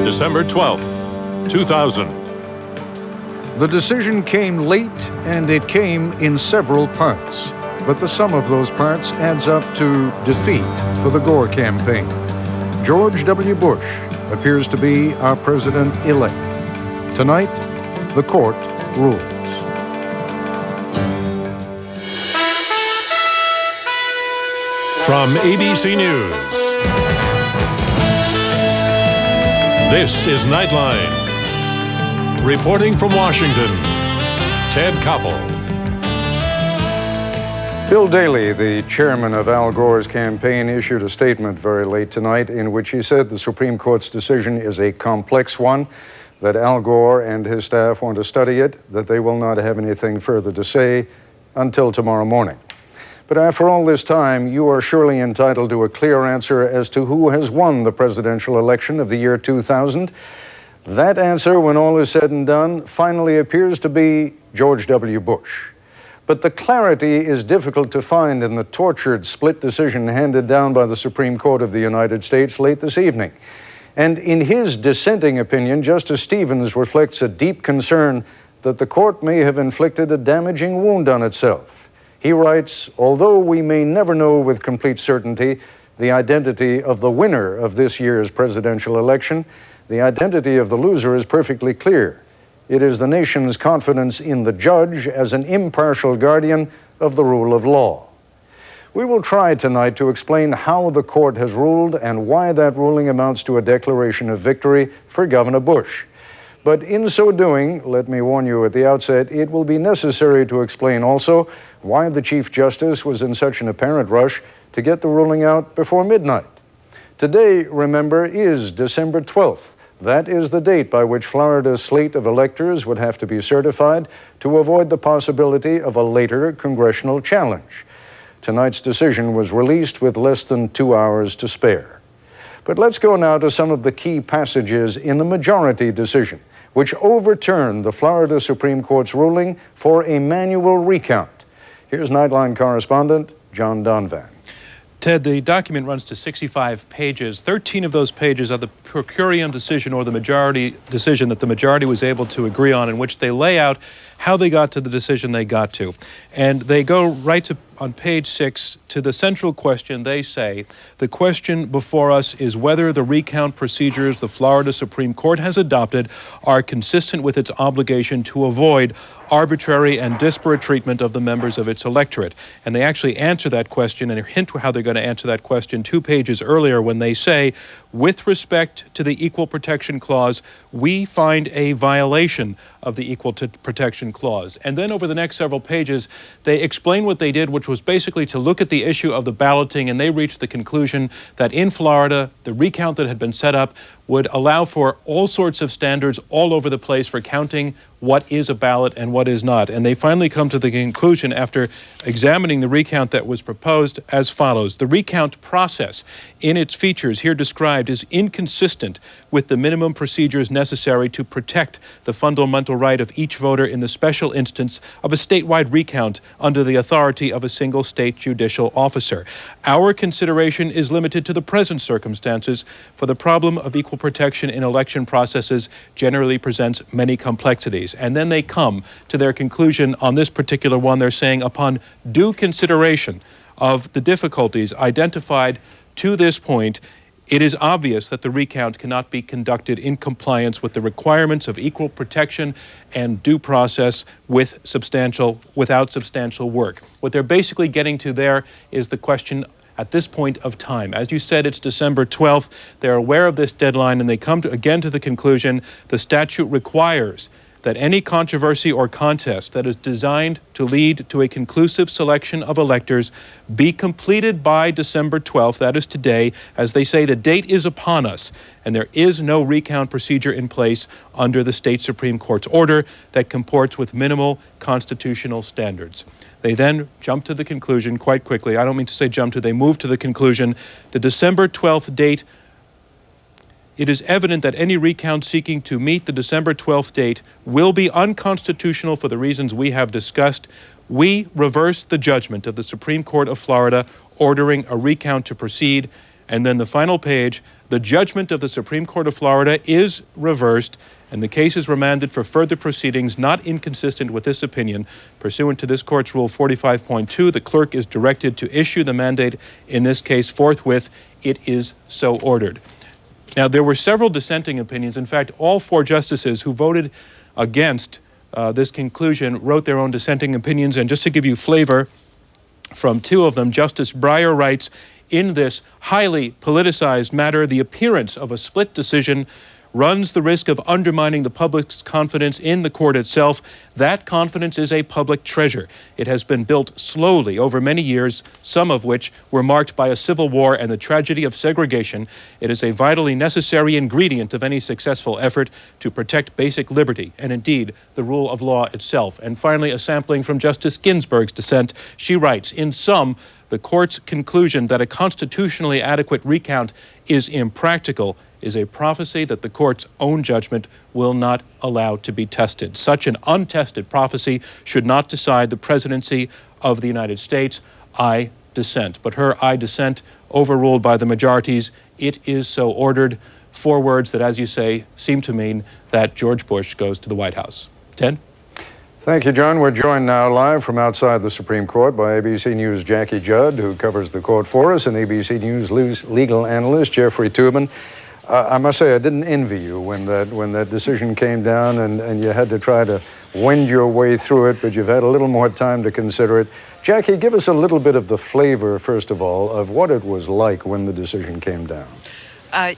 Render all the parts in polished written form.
December 12th, 2000. The decision came late, and it came in several parts. But the sum of those parts adds up to defeat for the Gore campaign. George W. Bush appears to be our president-elect. Tonight, the court rules. From ABC News, this is Nightline. Reporting from Washington, Ted Koppel. Bill Daley, the chairman of Al Gore's campaign, issued a statement very late tonight in which he said the Supreme Court's decision is a complex one, that Al Gore and his staff want to study it, that they will not have anything further to say until tomorrow morning. But after all this time, you are surely entitled to a clear answer as to who has won the presidential election of the year 2000. That answer, when all is said and done, finally appears to be George W. Bush. But the clarity is difficult to find in the tortured split decision handed down by the Supreme Court of the United States late this evening. And in his dissenting opinion, Justice Stevens reflects a deep concern that the court may have inflicted a damaging wound on itself. He writes, although we may never know with complete certainty the identity of the winner of this year's presidential election, the identity of the loser is perfectly clear. It is the nation's confidence in the judge as an impartial guardian of the rule of law. We will try tonight to explain how the court has ruled and why that ruling amounts to a declaration of victory for Governor Bush. But in so doing, let me warn you at the outset, it will be necessary to explain also why the Chief Justice was in such an apparent rush to get the ruling out before midnight. Today, remember, is December 12th. That is the date by which Florida's slate of electors would have to be certified to avoid the possibility of a later congressional challenge. Tonight's decision was released with less than 2 hours to spare. But let's go now to some of the key passages in the majority decision, which overturned the Florida Supreme Court's ruling for a manual recount. Here's Nightline correspondent John Donvan. Ted, the document runs to 65 pages. 13 of those pages are the per curiam decision, or the majority decision that the majority was able to agree on, in which they lay out how they got to the decision they got to. And they go right to, on page 6, to the central question. They say, the question before us is whether the recount procedures the Florida Supreme Court has adopted are consistent with its obligation to avoid arbitrary and disparate treatment of the members of its electorate. And they actually answer that question and hint how they're going to answer that question 2 pages earlier when they say, with respect to the Equal Protection Clause, we find a violation of the Equal Protection Clause. And then over the next several pages, they explain what they did, which was basically to look at the issue of the balloting, and they reached the conclusion that in Florida, the recount that had been set up would allow for all sorts of standards all over the place for counting what is a ballot and what is not. And they finally come to the conclusion, after examining the recount that was proposed, as follows. The recount process, in its features here described, is inconsistent with the minimum procedures necessary to protect the fundamental right of each voter in the special instance of a statewide recount under the authority of a single state judicial officer. Our consideration is limited to the present circumstances, for the problem of equal protection in election processes generally presents many complexities. And then they come to their conclusion on this particular one. They're saying, upon due consideration of the difficulties identified to this point, it is obvious that the recount cannot be conducted in compliance with the requirements of equal protection and due process without substantial work. What they're basically getting to there is the question at this point of time. As you said, it's December 12th. They're aware of this deadline, and they come again to the conclusion the statute requires that any controversy or contest that is designed to lead to a conclusive selection of electors be completed by December 12th, that is today. As they say, the date is upon us, and there is no recount procedure in place under the state Supreme Court's order that comports with minimal constitutional standards. They then jump to the conclusion quite quickly. I don't mean to say jump to, they move to the conclusion. The December 12th date, it is evident that any recount seeking to meet the December 12th date will be unconstitutional for the reasons we have discussed. We reverse the judgment of the Supreme Court of Florida ordering a recount to proceed. And then the final page, the judgment of the Supreme Court of Florida is reversed and the case is remanded for further proceedings not inconsistent with this opinion. Pursuant to this court's Rule 45.2, the clerk is directed to issue the mandate in this case forthwith. It is so ordered. Now, there were several dissenting opinions. In fact, all four justices who voted against this conclusion wrote their own dissenting opinions. And just to give you flavor from two of them, Justice Breyer writes, "In this highly politicized matter, the appearance of a split decision runs the risk of undermining the public's confidence in the court itself. That confidence is a public treasure. It has been built slowly over many years, some of which were marked by a civil war and the tragedy of segregation. It is a vitally necessary ingredient of any successful effort to protect basic liberty and indeed the rule of law itself." And finally, a sampling from Justice Ginsburg's dissent. She writes, "In sum, the court's conclusion that a constitutionally adequate recount is impractical is a prophecy that the court's own judgment will not allow to be tested. Such an untested prophecy should not decide the presidency of the United States. I dissent." But her "I dissent" overruled by the majorities. It is so ordered. Four words that, as you say, seem to mean that George Bush goes to the White House. Ted? Thank you, John. We're joined now live from outside the Supreme Court by ABC News' Jackie Judd, who covers the court for us, and ABC News legal analyst Jeffrey Toobin. I must say, I didn't envy you when that decision came down and you had to try to wend your way through it, but you've had a little more time to consider it. Jackie, give us a little bit of the flavor, first of all, of what it was like when the decision came down.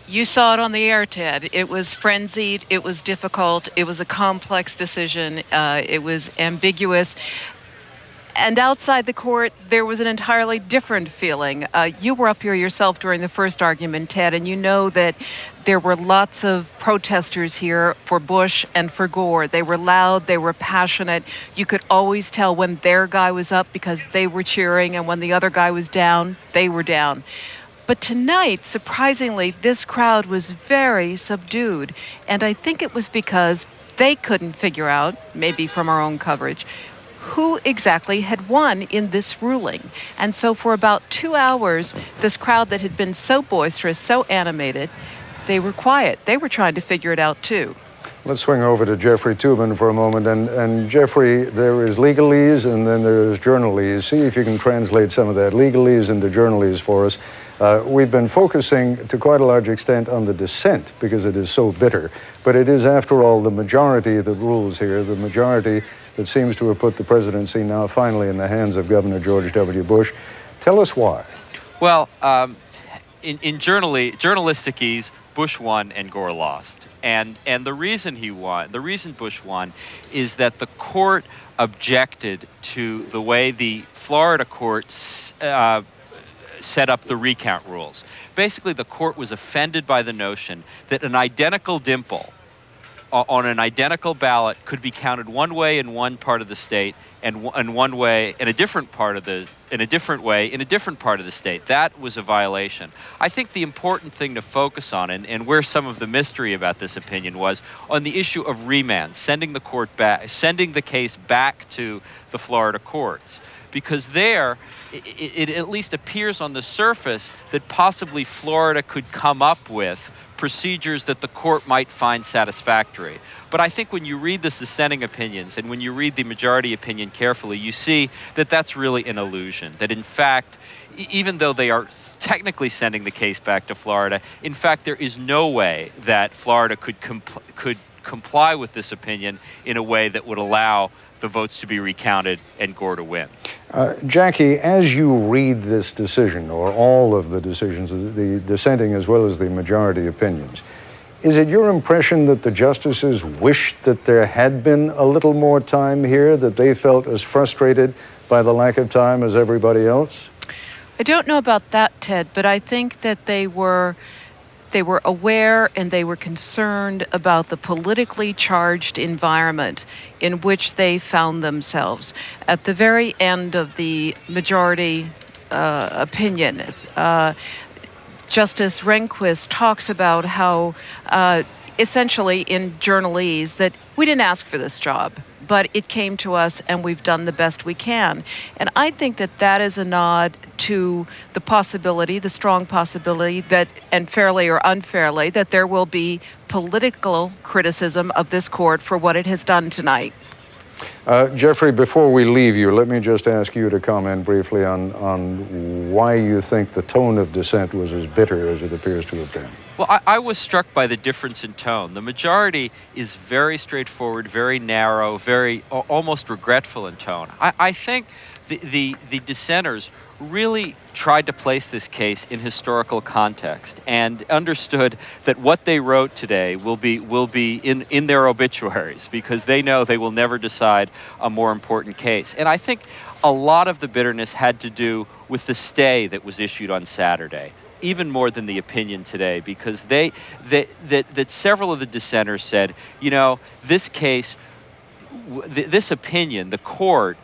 You saw it on the air, Ted. It was frenzied. It was difficult. It was a complex decision. It was ambiguous. And outside the court, there was an entirely different feeling. You were up here yourself during the first argument, Ted, and you know that there were lots of protesters here for Bush and for Gore. They were loud, they were passionate. You could always tell when their guy was up because they were cheering, and when the other guy was down, they were down. But tonight, surprisingly, this crowd was very subdued. And I think it was because they couldn't figure out, maybe from our own coverage, who exactly had won in this ruling. And so for about 2 hours, this crowd that had been so boisterous, so animated, they were quiet. They were trying to figure it out too. Let's swing over to Jeffrey Toobin for a moment. And Jeffrey, there is legalese and then there is journalese. See if you can translate some of that legalese into journalese for us. We've been focusing to quite a large extent on the dissent because it is so bitter. But it is, after all, the majority that rules here, the majority that seems to have put the presidency now finally in the hands of Governor George W. Bush. Tell us why. Well, in journalisticese, Bush won and Gore lost. And the reason he won, the reason Bush won, is that the court objected to the way the Florida courts set up the recount rules. Basically, the court was offended by the notion that an identical dimple on an identical ballot could be counted one way in one part of the state and one way in a different part of the in a different way in a different part of the state. That was a violation. I think the important thing to focus on, and where some of the mystery about this opinion was, on the issue of remand, sending the case back to the Florida courts. Because there, it at least appears on the surface that possibly Florida could come up with procedures that the court might find satisfactory. But I think when you read the dissenting opinions and when you read the majority opinion carefully, you see that that's really an illusion. That in fact, even though they are technically sending the case back to Florida, in fact, there is no way that Florida could comply with this opinion in a way that would allow the votes to be recounted and Gore to win. Jackie, as you read this decision, or all of the decisions, the dissenting as well as the majority opinions, is it your impression that the justices wished that there had been a little more time here, that they felt as frustrated by the lack of time as everybody else? I don't know about that, Ted, but I think that they were aware and they were concerned about the politically charged environment in which they found themselves. At the very end of the majority opinion, Justice Rehnquist talks about how essentially in journalese that we didn't ask for this job. but it came to us and we've done the best we can. And I think that that is a nod to the possibility, the strong possibility that, and fairly or unfairly, that there will be political criticism of this court for what it has done tonight. Jeffrey, before we leave you, let me just ask you to comment briefly on why you think the tone of dissent was as bitter as it appears to have been. Well, I was struck by the difference in tone. The majority is very straightforward, very narrow, very almost regretful in tone. I think the dissenters really tried to place this case in historical context and understood that what they wrote today will be in their obituaries, because they know they will never decide a more important case. And I think a lot of the bitterness had to do with the stay that was issued on Saturday, even more than the opinion today, because that several of the dissenters said, you know, this case, this opinion, the court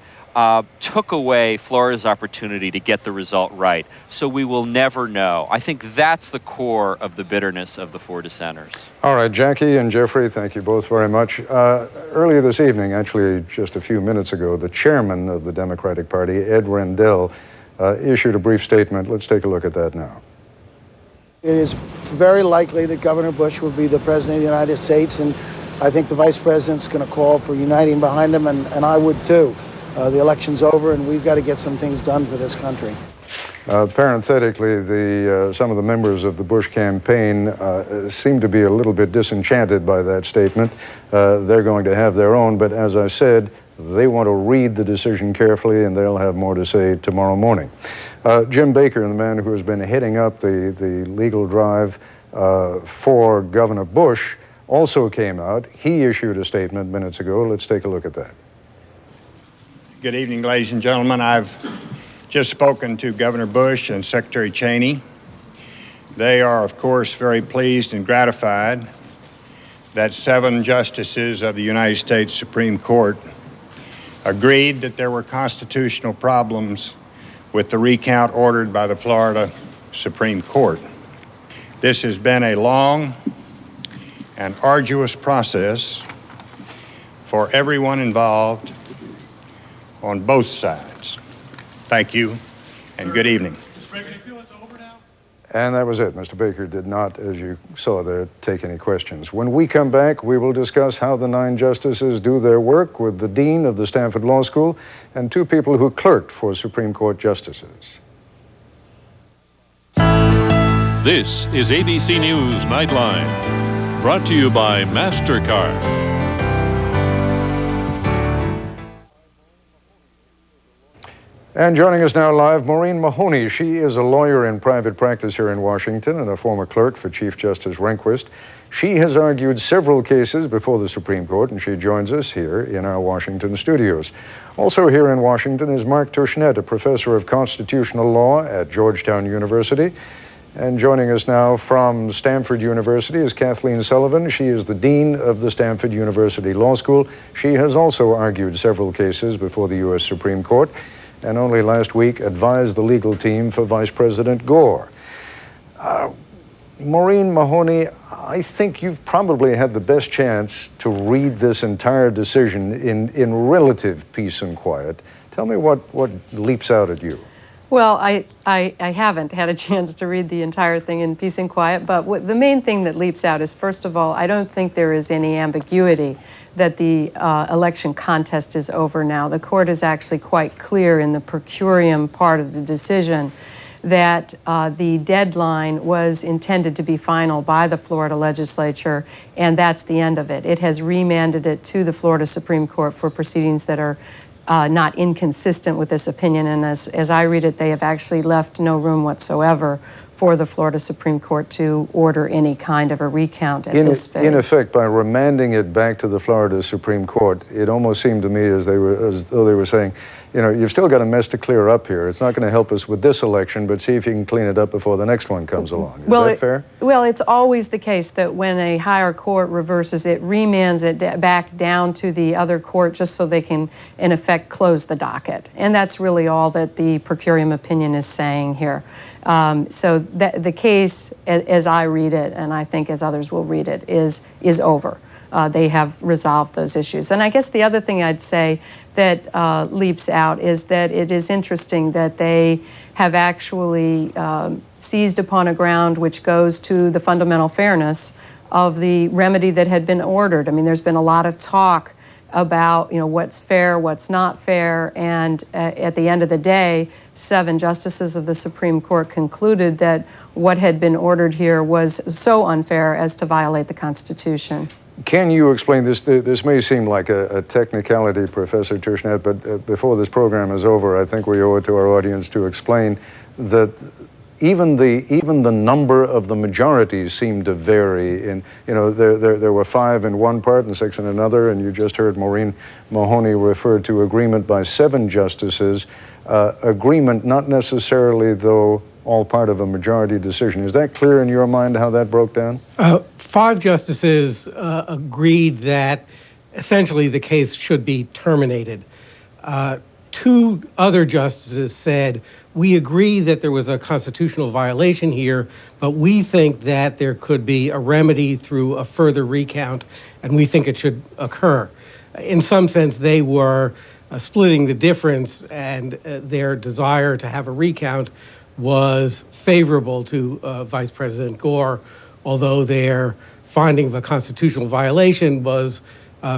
took away Florida's opportunity to get the result right, so we will never know. I think that's the core of the bitterness of the four dissenters. All right, Jackie and Jeffrey, thank you both very much. Earlier this evening, actually just a few minutes ago, the chairman of the Democratic Party, Ed Rendell, issued a brief statement. Let's take a look at that now. It is very likely that Governor Bush will be the president of the United States, and I think the vice president's going to call for uniting behind him, and I would too. The election's over, and we've got to get some things done for this country. Parenthetically, some of the members of the Bush campaign seem to be a little bit disenchanted by that statement. They're going to have their own, but as I said, they want to read the decision carefully, and they'll have more to say tomorrow morning. Jim Baker, the man who has been heading up the legal drive for Governor Bush, also came out. He issued a statement minutes ago. Let's take a look at that. Good evening, ladies and gentlemen. I've just spoken to Governor Bush and Secretary Cheney. They are, of course, very pleased and gratified that 7 justices of the United States Supreme Court agreed that there were constitutional problems with the recount ordered by the Florida Supreme Court. This has been a long and arduous process for everyone involved on both sides. Thank you, and good evening. And that was it. Mr. Baker did not, as you saw there, take any questions. When we come back, we will discuss how the 9 justices do their work with the dean of the Stanford Law School and 2 people who clerked for Supreme Court justices. This is ABC News Nightline, brought to you by MasterCard. And joining us now live, Maureen Mahoney. She is a lawyer in private practice here in Washington and a former clerk for Chief Justice Rehnquist. She has argued several cases before the Supreme Court, and she joins us here in our Washington studios. Also here in Washington is Mark Tushnet, a professor of constitutional law at Georgetown University. And joining us now from Stanford University is Kathleen Sullivan. She is the dean of the Stanford University Law School. She has also argued several cases before the U.S. Supreme Court, and only last week advised the legal team for Vice President Gore. Maureen Mahoney, I think you've probably had the best chance to read this entire decision in relative peace and quiet. Tell me what leaps out at you. Well, I haven't had a chance to read the entire thing in peace and quiet, but the main thing that leaps out is, first of all, I don't think there is any ambiguity that the election contest is over now. The court is actually quite clear in the per curiam part of the decision that the deadline was intended to be final by the Florida legislature, and that's the end of it. It has remanded it to the Florida Supreme Court for proceedings that are not inconsistent with this opinion, and as I read it, they have actually left no room whatsoever for the Florida Supreme Court to order any kind of a recount at this phase. In effect, by remanding it back to the Florida Supreme Court, it almost seemed to me as though they were saying, you've still got a mess to clear up here. It's not going to help us with this election, but see if you can clean it up before the next one comes along. Is that fair? Well, it's always the case that when a higher court reverses it, remands it back down to the other court just so they can, in effect, close the docket. And that's really all that the per curiam opinion is saying here. So the case, as I read it, and I think as others will read it, is over. They have resolved those issues. And I guess the other thing I'd say that leaps out is that it is interesting that they have actually seized upon a ground which goes to the fundamental fairness of the remedy that had been ordered. I mean, there's been a lot of talk about what's fair, what's not fair, and at the end of the day, 7 justices of the Supreme Court concluded that what had been ordered here was so unfair as to violate the Constitution. Can you explain this? This may seem like a technicality, Professor Tushnet, but before this program is over, I think we owe it to our audience to explain that even the number of the majorities seem to vary. In there were 5 in one part and 6 in another, and you just heard Maureen Mahoney refer to agreement by 7 justices. Agreement not necessarily, though, all part of a majority decision. Is that clear in your mind how that broke down? 5 justices agreed that essentially the case should be terminated. 2 other justices said, we agree that there was a constitutional violation here, but we think that there could be a remedy through a further recount, and we think it should occur. In some sense, they were splitting the difference, and their desire to have a recount was favorable to Vice President Gore, although their finding of a constitutional violation was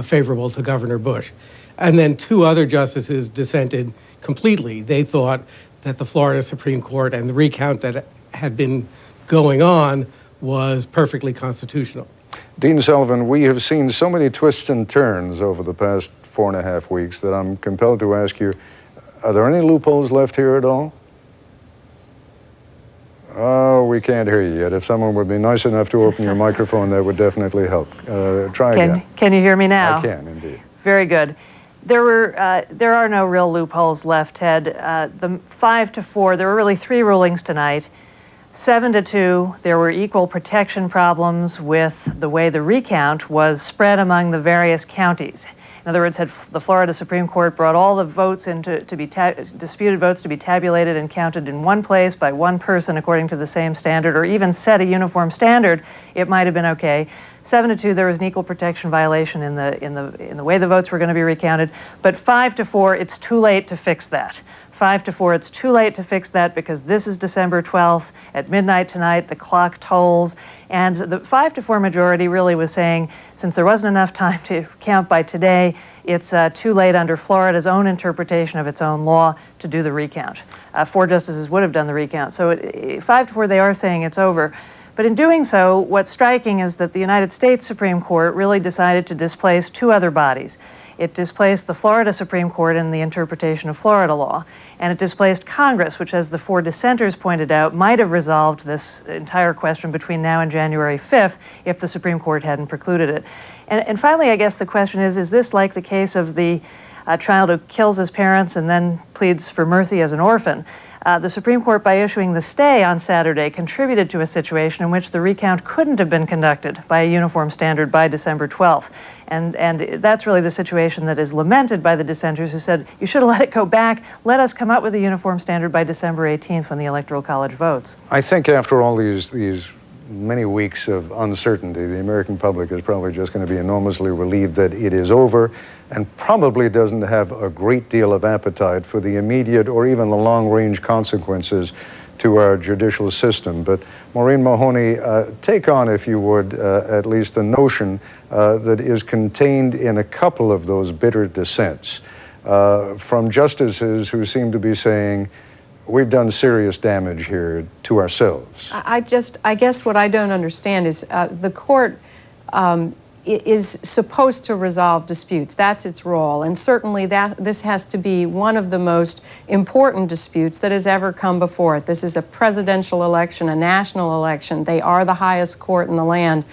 favorable to Governor Bush. And then 2 other justices dissented completely. They thought that the Florida Supreme Court and the recount that had been going on was perfectly constitutional. Dean Sullivan, we have seen so many twists and turns over the past 4.5 weeks that I'm compelled to ask you, are there any loopholes left here at all? Oh, we can't hear you yet. If someone would be nice enough to open your microphone, that would definitely help. Try again. Can you hear me now? I can, indeed. Very good. There are no real loopholes left, Ted. The 5-4, there were really 3 rulings tonight. 7-2, there were equal protection problems with the way the recount was spread among the various counties. In other words, had the Florida Supreme Court brought all the votes disputed votes to be tabulated and counted in one place by one person according to the same standard, or even set a uniform standard, it might have been okay. 7-2, there was an equal protection violation in the way the votes were going to be recounted. But 5-4, it's too late to fix that. 5-4, it's too late to fix that because this is December 12th at midnight tonight. The clock tolls, and the 5-4 majority really was saying, since there wasn't enough time to count by today, it's too late under Florida's own interpretation of its own law to do the recount. 4 justices would have done the recount. So 5-4, they are saying it's over. But in doing so, what's striking is that the United States Supreme Court really decided to displace 2 other bodies. It displaced the Florida Supreme Court in the interpretation of Florida law, and it displaced Congress, which, as the 4 dissenters pointed out, might have resolved this entire question between now and January 5th if the Supreme Court hadn't precluded it. And finally, I guess the question is this like the case of the child who kills his parents and then pleads for mercy as an orphan? The Supreme Court, by issuing the stay on Saturday, contributed to a situation in which the recount couldn't have been conducted by a uniform standard by December 12th. And that's really the situation that is lamented by the dissenters who said, you should have let it go back. Let us come up with a uniform standard by December 18th when the Electoral College votes. I think after all these many weeks of uncertainty, the American public is probably just going to be enormously relieved that it is over, and probably doesn't have a great deal of appetite for the immediate or even the long-range consequences to our judicial system. But Maureen Mahoney, take on, if you would, at least the notion that is contained in a couple of those bitter dissents from justices who seem to be saying, we've done serious damage here to ourselves. I guess what I don't understand is the court is supposed to resolve disputes. That's its role. And certainly this has to be one of the most important disputes that has ever come before it. This is a presidential election, a national election. They are the highest court in the land.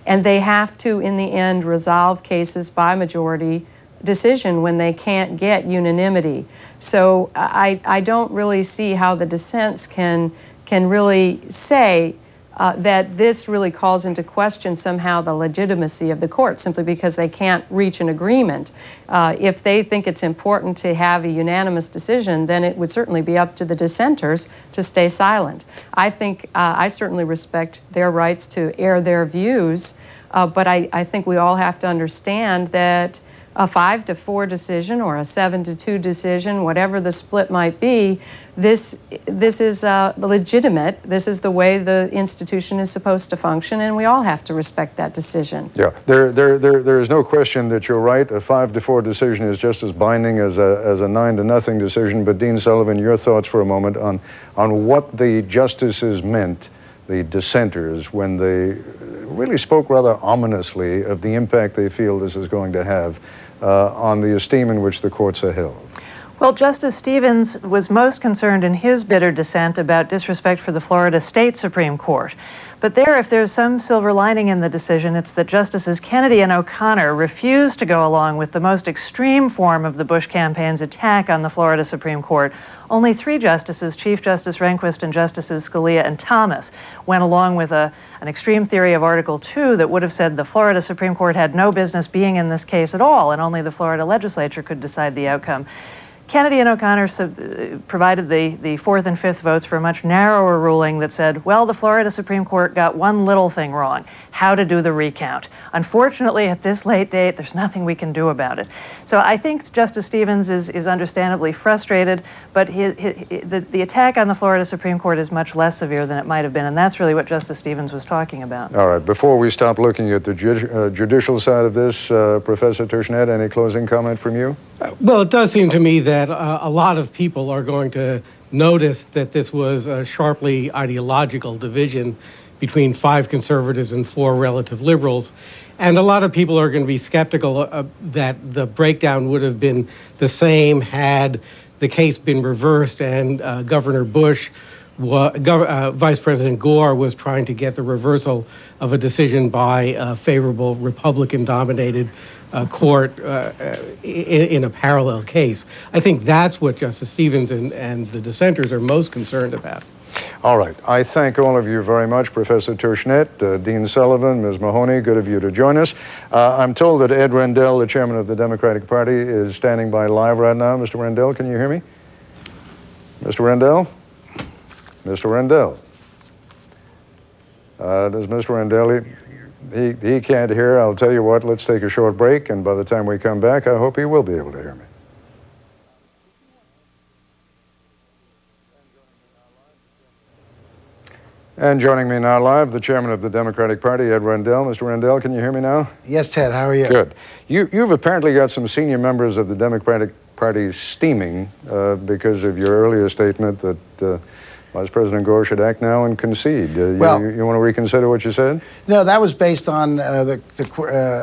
And they have to, in the end, resolve cases by majority decision when they can't get unanimity. So I don't really see how the dissents can really say that this really calls into question somehow the legitimacy of the court, simply because they can't reach an agreement. If they think it's important to have a unanimous decision, then it would certainly be up to the dissenters to stay silent. I think I certainly respect their rights to air their views, but I think we all have to understand that a 5-4 decision or a 7-2 decision, whatever the split might be, this is legitimate. This is the way the institution is supposed to function, and we all have to respect that decision. Yeah, there is no question that you're right. A 5-4 decision is just as binding as a 9-0 decision. But Dean Sullivan, your thoughts for a moment on what the justices meant, the dissenters, when they really spoke rather ominously of the impact they feel this is going to have on the esteem in which the courts are held. Well, Justice Stevens was most concerned in his bitter dissent about disrespect for the Florida State Supreme Court. But if there's some silver lining in the decision, it's that Justices Kennedy and O'Connor refused to go along with the most extreme form of the Bush campaign's attack on the Florida Supreme Court. Only 3 justices, Chief Justice Rehnquist and Justices Scalia and Thomas, went along with an extreme theory of Article 2 that would have said the Florida Supreme Court had no business being in this case at all, and only the Florida legislature could decide the outcome. Kennedy and O'Connor provided the 4th and 5th votes for a much narrower ruling that said, well, the Florida Supreme Court got one little thing wrong, how to do the recount. Unfortunately, at this late date, there's nothing we can do about it. So I think Justice Stevens is understandably frustrated, but the attack on the Florida Supreme Court is much less severe than it might have been, and that's really what Justice Stevens was talking about. All right, before we stop looking at the judicial side of this, Professor Tushnet, any closing comment from you? Well, it does seem to me that a lot of people are going to notice that this was a sharply ideological division between 5 conservatives and 4 relative liberals. And a lot of people are going to be skeptical that the breakdown would have been the same had the case been reversed and Governor Bush, Vice President Gore was trying to get the reversal of a decision by a favorable Republican-dominated court in a parallel case. I think that's what Justice Stevens and the dissenters are most concerned about. All right. I thank all of you very much, Professor Tushnet, Dean Sullivan, Ms. Mahoney. Good of you to join us. I'm told that Ed Rendell, the chairman of the Democratic Party, is standing by live right now. Mr. Rendell, can you hear me? Mr. Rendell? Mr. Rendell? Does Mr. Rendell... He can't hear. I'll tell you what, let's take a short break, and by the time we come back, I hope he will be able to hear me. And joining me now live, the chairman of the Democratic Party, Ed Rendell. Mr. Rendell, can you hear me now? Yes, Ted, how are you? Good. You've apparently got some senior members of the Democratic Party steaming because of your earlier statement that Vice President Gore should act now and concede. You want to reconsider what you said? No, that was based on the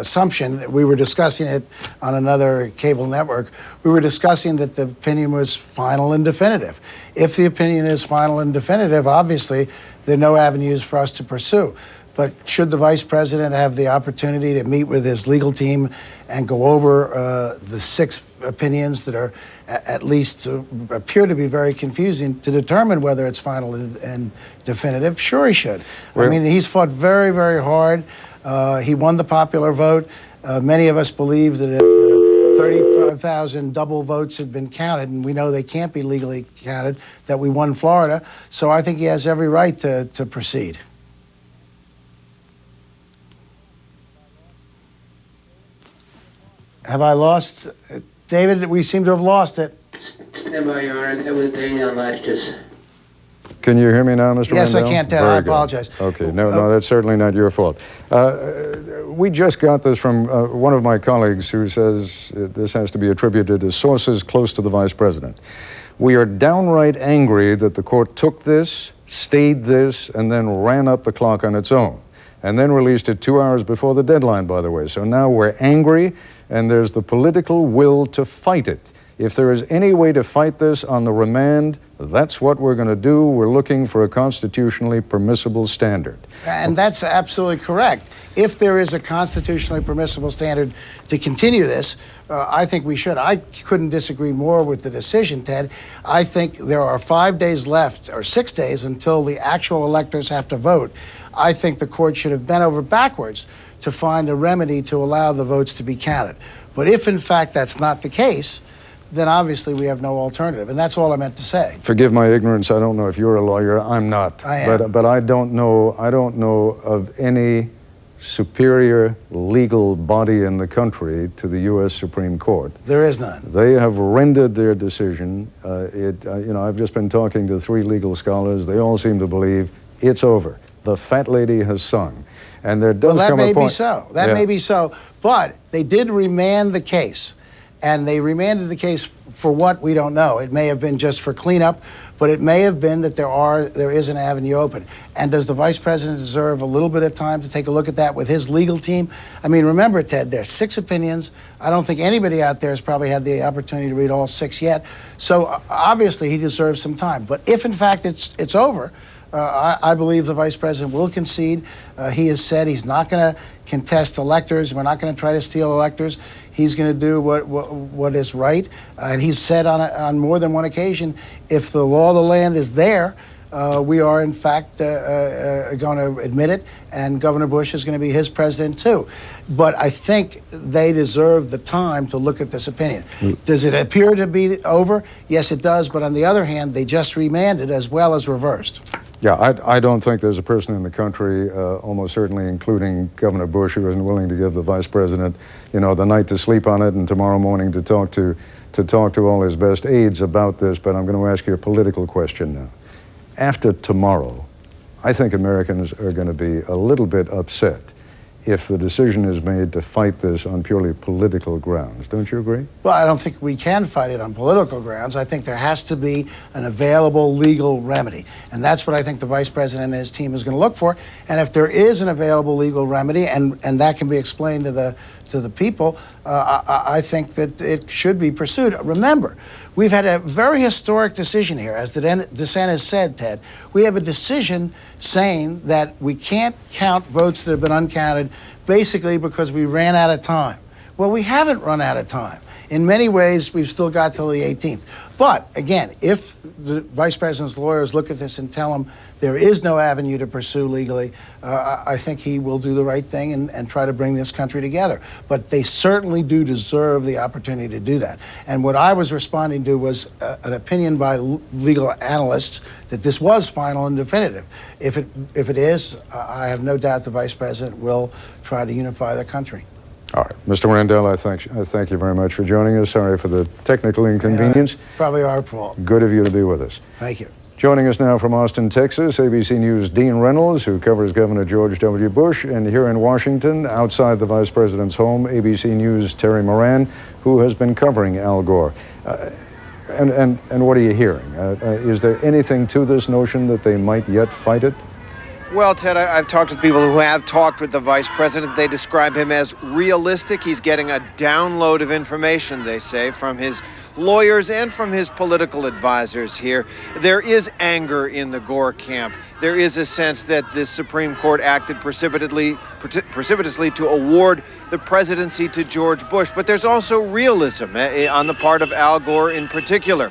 assumption. We were discussing it on another cable network. We were discussing that the opinion was final and definitive. If the opinion is final and definitive, obviously, there are no avenues for us to pursue. But should the Vice President have the opportunity to meet with his legal team and go over the 6 opinions that are at least appear to be very confusing to determine whether it's final and definitive, sure he should. I mean, he's fought very, very hard. He won the popular vote. Many of us believe that if 35,000 double votes had been counted, and we know they can't be legally counted, that we won Florida. So I think he has every right to proceed. Have I lost? David, we seem to have lost it. Stand by, Your Honor. That was Daniel Latchis. Can you hear me now, Mr. Yes, Rendell? I can, Ted. I apologize. Okay, no, that's certainly not your fault. We just got this from one of my colleagues who says this has to be attributed to sources close to the Vice President. We are downright angry that the court took this, stayed this, and then ran up the clock on its own, and then released it 2 hours before the deadline, by the way. So now we're angry, and there's the political will to fight it. If there is any way to fight this on the remand, that's what we're going to do. We're looking for a constitutionally permissible standard. And that's absolutely correct. If there is a constitutionally permissible standard to continue this, I think we should. I couldn't disagree more with the decision, Ted. I think there are 5 days left, or 6 days, until the actual electors have to vote. I think the court should have bent over backwards to find a remedy to allow the votes to be counted. But if, in fact, that's not the case, then obviously we have no alternative. And that's all I meant to say. Forgive my ignorance. I don't know if you're a lawyer. I'm not. I am. But I don't know of any superior legal body in the country to the U.S. Supreme Court. There is none. They have rendered their decision. I've just been talking to 3 legal scholars. They all seem to believe it's over. The fat lady has sung. And there does come a point. That may be so. That may be so. But they did remand the case. And they remanded the case for what, we don't know. It may have been just for cleanup, but it may have been that there is an avenue open. And does the vice president deserve a little bit of time to take a look at that with his legal team? I mean, remember, Ted, there's 6 opinions. I don't think anybody out there has probably had the opportunity to read all 6 yet. So obviously he deserves some time. But if in fact it's over, I believe the vice president will concede. He has said he's not going to contest electors. We're not going to try to steal electors. He's going to do what is right. And he's said on more than one occasion, if the law of the land is there, we are in fact going to admit it, and Governor Bush is going to be his president too. But I think they deserve the time to look at this opinion. Does it appear to be over? Yes, it does. But on the other hand, they just remanded as well as reversed. Yeah, I don't think there's a person in the country, almost certainly including Governor Bush, who isn't willing to give the vice president, the night to sleep on it and tomorrow morning to talk to all his best aides about this. But I'm going to ask you a political question now. After tomorrow, I think Americans are going to be a little bit upset if the decision is made to fight this on purely political grounds. Don't you agree? Well, I don't think we can fight it on political grounds. I think there has to be an available legal remedy. And that's what I think the vice president and his team is going to look for. And if there is an available legal remedy, and that can be explained to the people, I think that it should be pursued. Remember, we've had a very historic decision here. As the dissent has said, Ted, we have a decision saying that we can't count votes that have been uncounted basically because we ran out of time. Well, we haven't run out of time. In many ways, we've still got till the 18th. But again, if the vice president's lawyers look at this and tell him there is no avenue to pursue legally, I think he will do the right thing and try to bring this country together. But they certainly do deserve the opportunity to do that. And what I was responding to was an opinion by legal analysts that this was final and definitive. If it is, I have no doubt the vice president will try to unify the country. All right. Mr. Randell, I thank you very much for joining us. Sorry for the technical inconvenience. Probably our fault. Good of you to be with us. Thank you. Joining us now from Austin, Texas, ABC News' Dean Reynolds, who covers Governor George W. Bush, and here in Washington, outside the Vice President's home, ABC News' Terry Moran, who has been covering Al Gore. And what are you hearing? Is there anything to this notion that they might yet fight it? Well, Ted, I've talked with people who have talked with the vice president. They describe him as realistic. He's getting a download of information, they say, from his lawyers and from his political advisors here. There is anger in the Gore camp. There is a sense that the Supreme Court acted precipitously to award the presidency to George Bush. But there's also realism on the part of Al Gore in particular.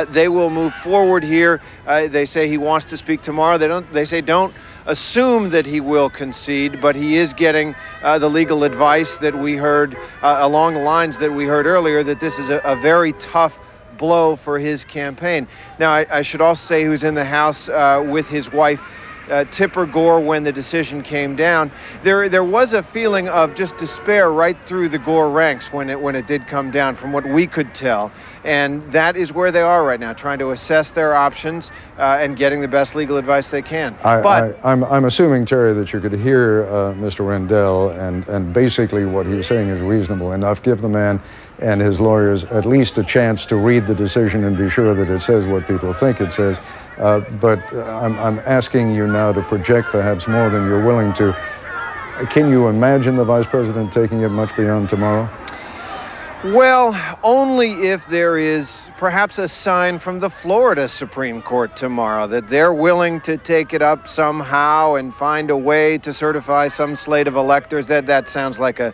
They will move forward here. They say he wants to speak tomorrow. They say don't assume that he will concede, but he is getting the legal advice that we heard along the lines that we heard earlier, that this is a very tough blow for his campaign. Now, I should also say he was in the House with his wife, Tipper Gore, when the decision came down. There was a feeling of just despair right through the Gore ranks when it did come down, from what we could tell. And that is where they are right now, trying to assess their options and getting the best legal advice they can. I'm assuming, Terry, that you could hear Mr. Rendell, and basically what he's saying is reasonable enough. Give the man and his lawyers at least a chance to read the decision and be sure that it says what people think it says. But I'm asking you now to project perhaps more than you're willing to. Can you imagine the vice president taking it much beyond tomorrow? Well, only if there is perhaps a sign from the Florida Supreme Court tomorrow that they're willing to take it up somehow and find a way to certify some slate of electors. That sounds like a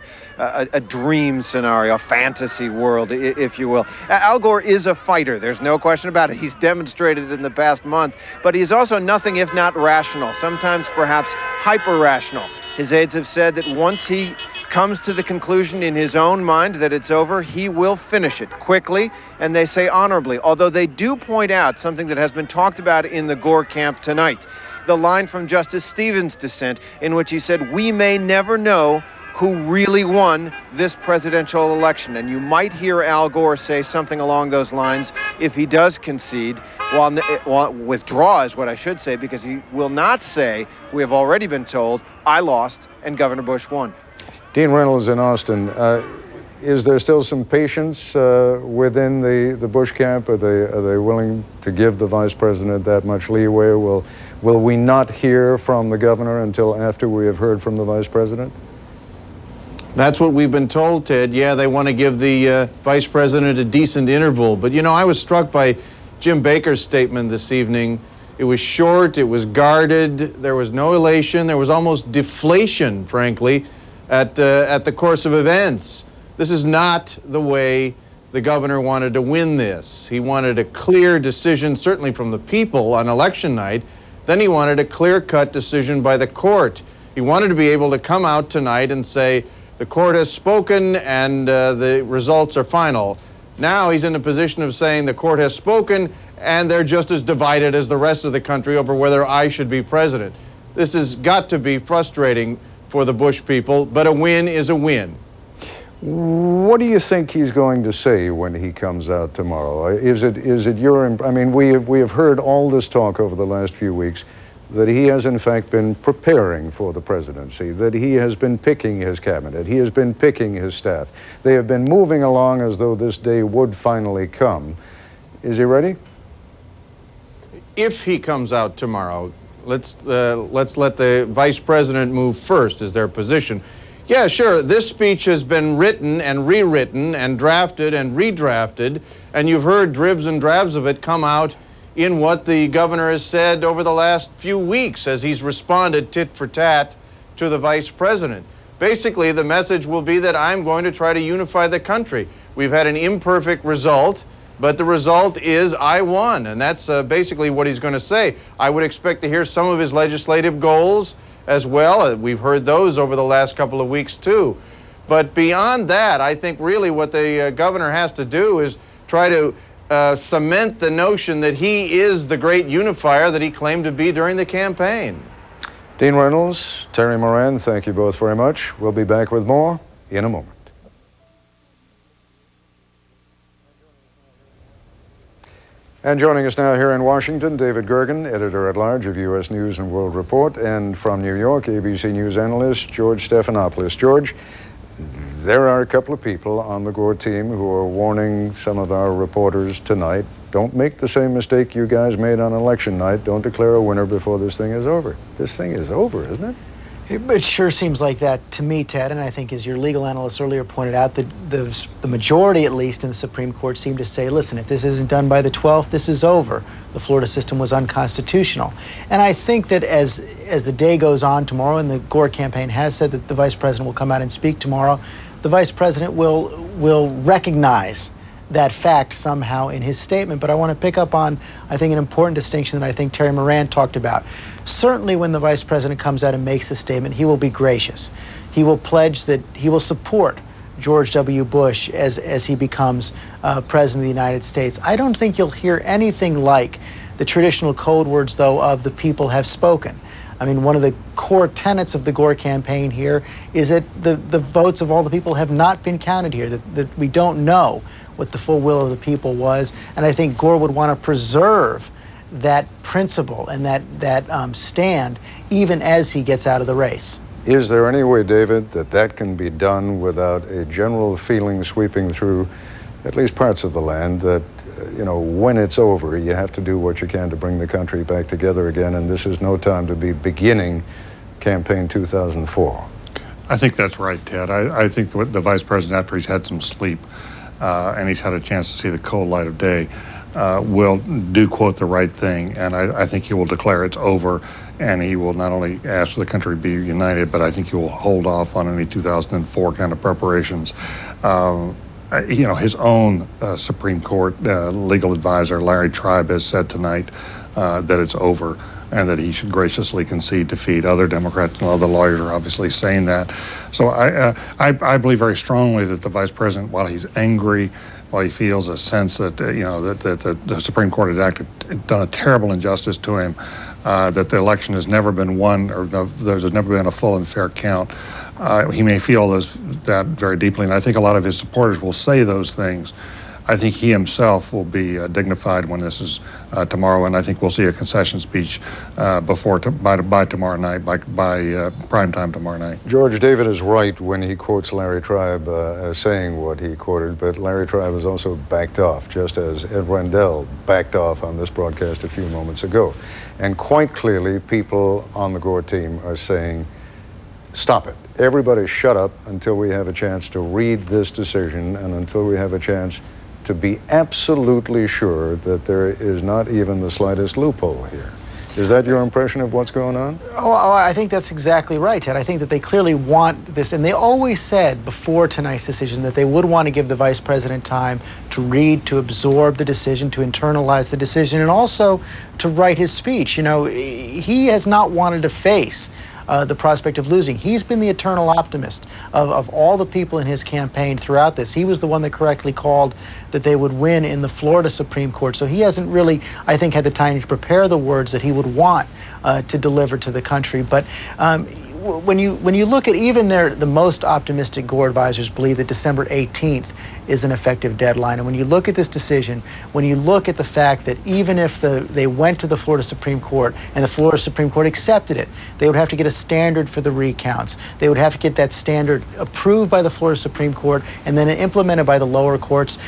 dream scenario, a fantasy world, if you will. Al Gore is a fighter. There's no question about it. He's demonstrated it in the past month, but he's also nothing if not rational, sometimes perhaps hyper-rational. His aides have said that once he comes to the conclusion in his own mind that it's over, he will finish it quickly, and they say honorably, although they do point out something that has been talked about in the Gore camp tonight. The line from Justice Stevens' dissent in which he said, "We may never know who really won this presidential election." And you might hear Al Gore say something along those lines if he does concede, well, withdraw is what I should say, because he will not say, we have already been told, I lost and Governor Bush won. Dean Reynolds in Austin, is there still some patience within the Bush camp? Are they willing to give the vice president that much leeway? Will we not hear from the governor until after we have heard from the vice president? That's what we've been told, Ted. Yeah, they want to give the vice president a decent interval. But, you know, I was struck by Jim Baker's statement this evening. It was short, it was guarded, there was no elation, there was almost deflation, frankly, at the course of events. This is not the way the governor wanted to win this. He wanted a clear decision, certainly from the people on election night. Then he wanted a clear-cut decision by the court. He wanted to be able to come out tonight and say, the court has spoken and the results are final. Now he's in a position of saying the court has spoken and they're just as divided as the rest of the country over whether I should be president. This has got to be frustrating for the Bush people, but a win is a win. What do you think he's going to say when he comes out tomorrow? Is it your, I mean, we have heard all this talk over the last few weeks that he has in fact been preparing for the presidency, that he has been picking his cabinet, he has been picking his staff. They have been moving along as though this day would finally come. Is he ready? If he comes out tomorrow, let's let the vice president move first, is their position. Yeah, sure, this speech has been written and rewritten and drafted and redrafted, and you've heard dribs and drabs of it come out in what the governor has said over the last few weeks as he's responded tit for tat to the vice president. Basically, the message will be that I'm going to try to unify the country. We've had an imperfect result, but the result is I won, and that's basically what he's going to say. I would expect to hear some of his legislative goals as well. We've heard those over the last couple of weeks, too. But beyond that, I think really what the governor has to do is try to cement the notion that he is the great unifier that he claimed to be during the campaign. Dean Reynolds, Terry Moran, thank you both very much. We'll be back with more in a moment. And joining us now here in Washington, David Gergen, editor-at-large of U.S. News and World Report, and from New York, ABC News analyst George Stephanopoulos. George, there are a couple of people on the Gore team who are warning some of our reporters tonight, don't make the same mistake you guys made on election night. Don't declare a winner before this thing is over. This thing is over, isn't it? It sure seems like that to me, Ted, and I think as your legal analyst earlier pointed out, the majority, at least in the Supreme Court, seemed to say, listen, if this isn't done by the 12th, this is over. The Florida system was unconstitutional. And I think that as the day goes on tomorrow, and the Gore campaign has said that the vice president will come out and speak tomorrow, the vice president will recognize that fact somehow in his statement. But I want to pick up on, I think, an important distinction that I think Terry Moran talked about. Certainly when the vice president comes out and makes a statement, he will be gracious. He will pledge that he will support George W. Bush as he becomes president of the United States. I don't think you'll hear anything like the traditional code words, though, of the people have spoken. I mean, one of the core tenets of the Gore campaign here is that the votes of all the people have not been counted here, that we don't know what the full will of the people was. And I think Gore would want to preserve that principle and that stand even as he gets out of the race. Is there any way, David, that can be done without a general feeling sweeping through at least parts of the land that, when it's over, you have to do what you can to bring the country back together again, and this is no time to be beginning campaign 2004? I think that's right, Ted. I think the vice president, after he's had some sleep and he's had a chance to see the cold light of day, will do quote the right thing, and I think he will declare it's over, and he will not only ask for the country to be united, but I think he will hold off on any 2004 kind of preparations. His own Supreme Court legal advisor, Larry Tribe, has said tonight that it's over and that he should graciously concede defeat. Other Democrats and other lawyers are obviously saying that. So I believe very strongly that the vice president, while he's angry, while he feels a sense that that the Supreme Court has done a terrible injustice to him, that the election has never been won, or there's never been a full and fair count. He may feel that very deeply, and I think a lot of his supporters will say those things. I think he himself will be dignified when this is tomorrow, and I think we'll see a concession speech by tomorrow night, by prime time tomorrow night. George, David is right when he quotes Larry Tribe as saying what he quoted, but Larry Tribe has also backed off, just as Ed Rendell backed off on this broadcast a few moments ago. And quite clearly, people on the Gore team are saying, stop it. Everybody shut up until we have a chance to read this decision and until we have a chance to be absolutely sure that there is not even the slightest loophole here. Is that your impression of what's going on? Oh, I think that's exactly right, Ted. I think that they clearly want this, and they always said before tonight's decision that they would want to give the vice president time to read, to absorb the decision, to internalize the decision, and also to write his speech. You know, he has not wanted to face the prospect of losing. He's been the eternal optimist of all the people in his campaign throughout this. He was the one that correctly called that they would win in the Florida Supreme Court. So he hasn't really, I think, had the time to prepare the words that he would want to deliver to the country. But when you look at even the most optimistic Gore advisors believe that December 18th is an effective deadline. And when you look at this decision, when you look at the fact that even if they went to the Florida Supreme Court and the Florida Supreme Court accepted it, they would have to get a standard for the recounts. They would have to get that standard approved by the Florida Supreme Court and then implemented by the lower courts.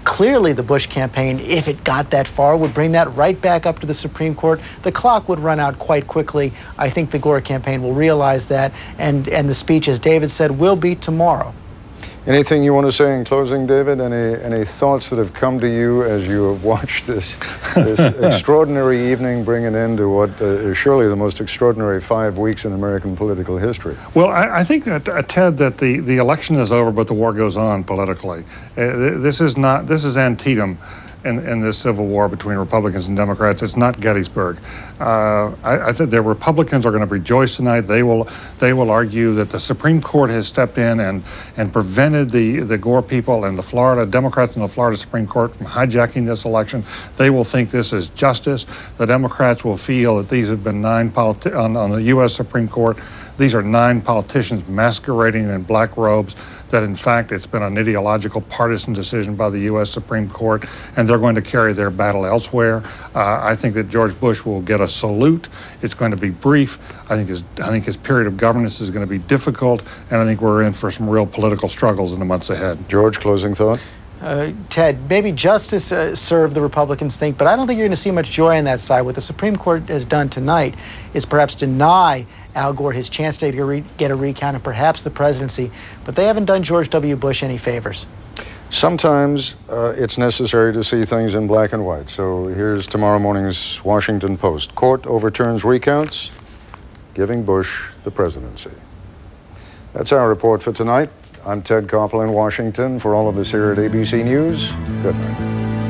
Clearly, the Bush campaign, if it got that far, would bring that right back up to the Supreme Court. The clock would run out quite quickly. I think the Gore campaign will realize that, and the speech, as David said, will be tomorrow. Anything you want to say in closing, David? Any thoughts that have come to you as you have watched this extraordinary evening bring an end to what is surely the most extraordinary 5 weeks in American political history? Well, I think that, Ted, that the election is over, but the war goes on politically. This is antietam in this civil war between Republicans and Democrats. It's not Gettysburg. I think the Republicans are going to rejoice tonight. They will argue that the Supreme Court has stepped in and prevented the Gore people and the Florida Democrats in the Florida Supreme Court from hijacking this election. They will think this is justice. The Democrats will feel that these have been on the U.S. Supreme Court. These are 9 politicians masquerading in black robes, that in fact it's been an ideological partisan decision by the U.S. Supreme Court, and they're going to carry their battle elsewhere. I think that George Bush will get a salute. It's going to be brief. I think his period of governance is going to be difficult, and I think we're in for some real political struggles in the months ahead. George, closing thought? Ted, maybe justice served, the Republicans think, but I don't think you're going to see much joy on that side. What the Supreme Court has done tonight is perhaps deny Al Gore his chance to get a recount and perhaps the presidency, but they haven't done George W. Bush any favors. Sometimes it's necessary to see things in black and white. So here's tomorrow morning's Washington Post. Court overturns recounts, giving Bush the presidency. That's our report for tonight. I'm Ted Koppel in Washington. For all of us here at ABC News, good night.